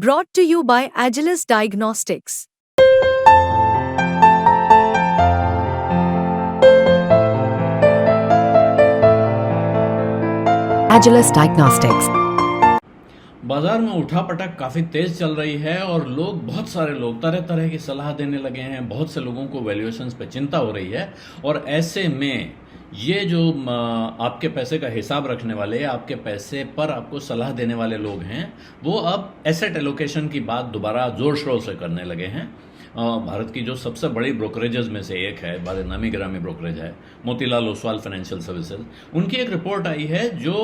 Brought to you by Agilus Diagnostics. Agilus Diagnostics. बाजार में उठापटक काफ़ी तेज़ चल रही है और बहुत सारे लोग तरह तरह की सलाह देने लगे हैं। बहुत से लोगों को वैल्यूएशंस पे चिंता हो रही है और ऐसे में ये जो आपके पैसे का हिसाब रखने वाले, आपके पैसे पर आपको सलाह देने वाले लोग हैं, वो अब एसेट एलोकेशन की बात दोबारा जोर शोर से करने लगे हैं। भारत की जो सबसे बड़ी ब्रोकरेजेस में से एक है, बड़े नामी गिरामी ब्रोकरेज है मोतीलाल ओसवाल फाइनेंशियल सर्विसेज, उनकी एक रिपोर्ट आई है जो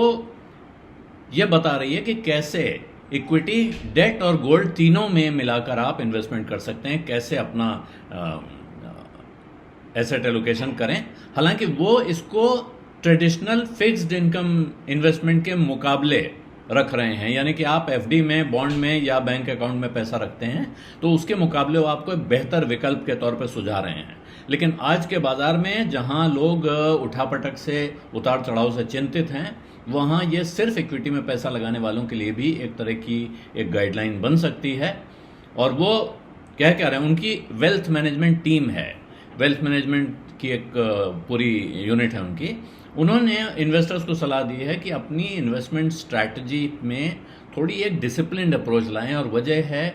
ये बता रही है कि कैसे इक्विटी, डेट और गोल्ड तीनों में मिलाकर आप इन्वेस्टमेंट कर सकते हैं, कैसे अपना एसेट एलोकेशन करें। हालांकि वो इसको ट्रेडिशनल फिक्स्ड इनकम इन्वेस्टमेंट के मुकाबले रख रहे हैं, यानी कि आप एफडी में, बॉन्ड में या बैंक अकाउंट में पैसा रखते हैं तो उसके मुकाबले वो आपको एक बेहतर विकल्प के तौर पे सुझा रहे हैं। लेकिन आज के बाजार में जहां लोग उठापटक से, उतार चढ़ाव से चिंतित हैं, वहां ये सिर्फ इक्विटी में पैसा लगाने वालों के लिए भी एक तरह की एक गाइडलाइन बन सकती है। और वो क्या रहे हैं, उनकी वेल्थ मैनेजमेंट टीम है, वेल्थ मैनेजमेंट की एक पूरी यूनिट है उनकी। उन्होंने इन्वेस्टर्स को सलाह दी है कि अपनी इन्वेस्टमेंट स्ट्रैटेजी में थोड़ी एक डिसिप्लिन्ड अप्रोच लाएं। और वजह है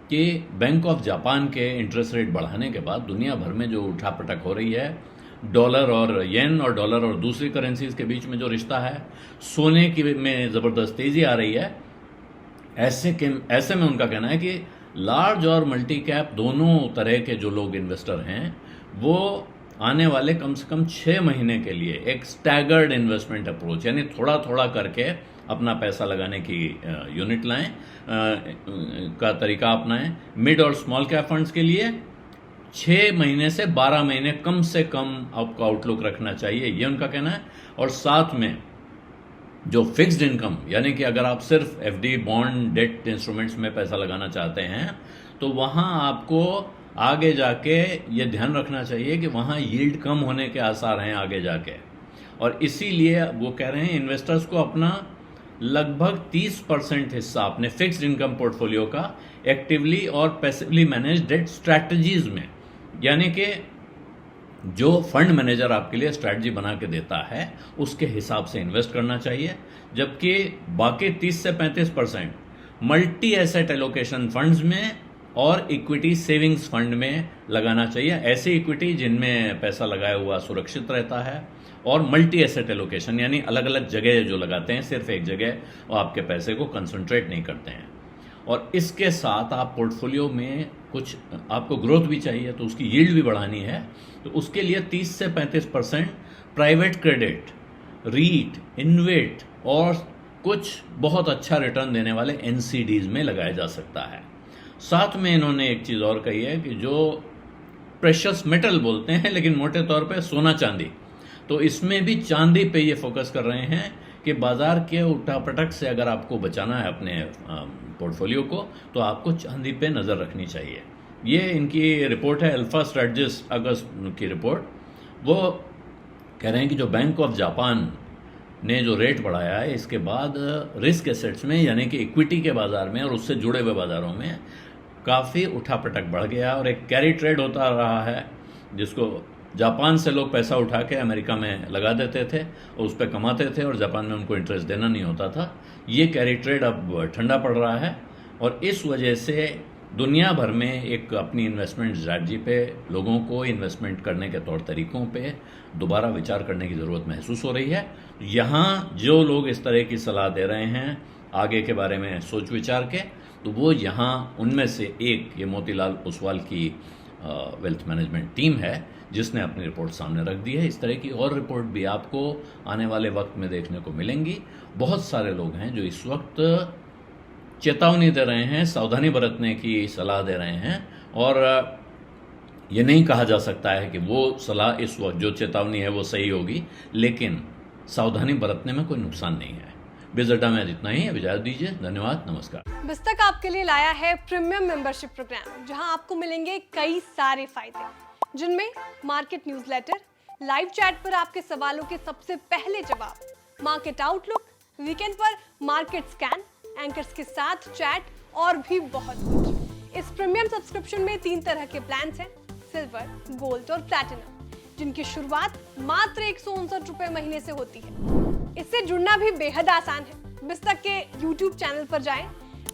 कि बैंक ऑफ जापान के इंटरेस्ट रेट बढ़ाने के बाद दुनिया भर में जो उठापटक हो रही है, डॉलर और येन और डॉलर और दूसरी करेंसीज के बीच में जो रिश्ता है, सोने की में ज़बरदस्त तेज़ी आ रही है। ऐसे में उनका कहना है कि लार्ज और मल्टी कैप दोनों तरह के जो लोग इन्वेस्टर हैं, वो आने वाले कम से कम 6 महीने के लिए एक स्टैगर्ड इन्वेस्टमेंट अप्रोच, यानी थोड़ा थोड़ा करके अपना पैसा लगाने की यूनिट लाएं, का तरीका अपनाएं। मिड और स्मॉल कैप फंड्स के लिए 6 महीने से 12 महीने कम से कम आपको आउटलुक रखना चाहिए, ये उनका कहना है। और साथ में जो फिक्स्ड इनकम, यानी कि अगर आप सिर्फ एफडी, बॉन्ड, डेट इंस्ट्रूमेंट्स में पैसा लगाना चाहते हैं तो वहां आपको आगे जाके ये ध्यान रखना चाहिए कि वहां यील्ड कम होने के आसार हैं आगे जाके। और इसीलिए वो कह रहे हैं इन्वेस्टर्स को अपना लगभग 30% हिस्सा अपने फिक्स्ड इनकम पोर्टफोलियो का एक्टिवली और पैसिवली मैनेज डेट स्ट्रैटेजीज में, यानी कि जो फंड मैनेजर आपके लिए स्ट्रैटेजी बना के देता है उसके हिसाब से इन्वेस्ट करना चाहिए। जबकि बाकी 30 से 35% मल्टी एसेट एलोकेशन फंड्स में और इक्विटी सेविंग्स फंड में लगाना चाहिए। ऐसी इक्विटी जिनमें पैसा लगाया हुआ सुरक्षित रहता है, और मल्टी एसेट एलोकेशन यानी अलग अलग जगह जो लगाते हैं, सिर्फ एक जगह और आपके पैसे को कंसंट्रेट नहीं करते हैं। और इसके साथ आप पोर्टफोलियो में कुछ, आपको ग्रोथ भी चाहिए तो उसकी यील्ड भी बढ़ानी है, तो उसके लिए 30 से 35% प्राइवेट क्रेडिट, रीट, इन्वेट और कुछ बहुत अच्छा रिटर्न देने वाले एनसीडीज में लगाया जा सकता है। साथ में इन्होंने एक चीज़ और कही है कि जो प्रेशियस मेटल बोलते हैं, लेकिन मोटे तौर पे सोना चांदी, तो इसमें भी चांदी पे ये फोकस कर रहे हैं कि बाजार के उठापटक से अगर आपको बचाना है अपने पोर्टफोलियो को, तो आपको चांदी पे नज़र रखनी चाहिए। ये इनकी रिपोर्ट है, अल्फा स्ट्रैटेजिस्ट अगस्त की रिपोर्ट। वो कह रहे हैं कि जो बैंक ऑफ जापान ने जो रेट बढ़ाया है, इसके बाद रिस्क एसेट्स में, यानी कि इक्विटी के बाजार में और उससे जुड़े हुए बाजारों में काफ़ी उठापटक बढ़ गया और एक कैरी ट्रेड होता रहा है, जिसको जापान से लोग पैसा उठा के अमेरिका में लगा देते थे और उस पर कमाते थे और जापान में उनको इंटरेस्ट देना नहीं होता था। ये कैरी ट्रेड अब ठंडा पड़ रहा है और इस वजह से दुनिया भर में एक अपनी इन्वेस्टमेंट स्ट्रैटेजी पे लोगों को इन्वेस्टमेंट करने के तौर तरीक़ों पे दोबारा विचार करने की ज़रूरत महसूस हो रही है। यहाँ जो लोग इस तरह की सलाह दे रहे हैं आगे के बारे में सोच विचार के, तो वो यहाँ उनमें से एक ये मोतीलाल ओसवाल की वेल्थ मैनेजमेंट टीम है, जिसने अपनी रिपोर्ट सामने रख दी है। इस तरह की और रिपोर्ट भी आपको आने वाले वक्त में देखने को मिलेंगी। बहुत सारे लोग हैं जो इस वक्त चेतावनी दे रहे हैं, सावधानी बरतने की सलाह दे रहे हैं, और ये नहीं कहा जा सकता है कि वो सलाह इस वक्त जो चेतावनी है वो सही होगी, लेकिन सावधानी बरतने में कोई नुकसान नहीं है। बिजडा में इतना ही, इजाजत दीजिए, धन्यवाद, नमस्कार। बिस्तक आपके लिए लाया है प्रीमियम मेंबरशिप प्रोग्राम, जहां आपको मिलेंगे कई सारे फायदे, जिनमें मार्केट न्यूज़लेटर, लाइव चैट पर आपके सवालों के सबसे पहले जवाब, मार्केट आउटलुक, वीकेंड पर मार्केट स्कैन, एंकर्स के साथ चैट और भी बहुत कुछ। इस प्रीमियम सब्सक्रिप्शन में 3 तरह के प्लान्स हैं, सिल्वर, गोल्ड और प्लैटिनम, जिनकी शुरुआत मात्र 159 रुपए महीने से होती है। इससे जुड़ना भी बेहद आसान है। बिस्तक के YouTube चैनल पर जाएं,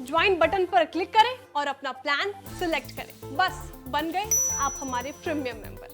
ज्वाइन बटन पर क्लिक करें और अपना प्लान सिलेक्ट करें। बस बन गए आप हमारे प्रीमियम मेंबर।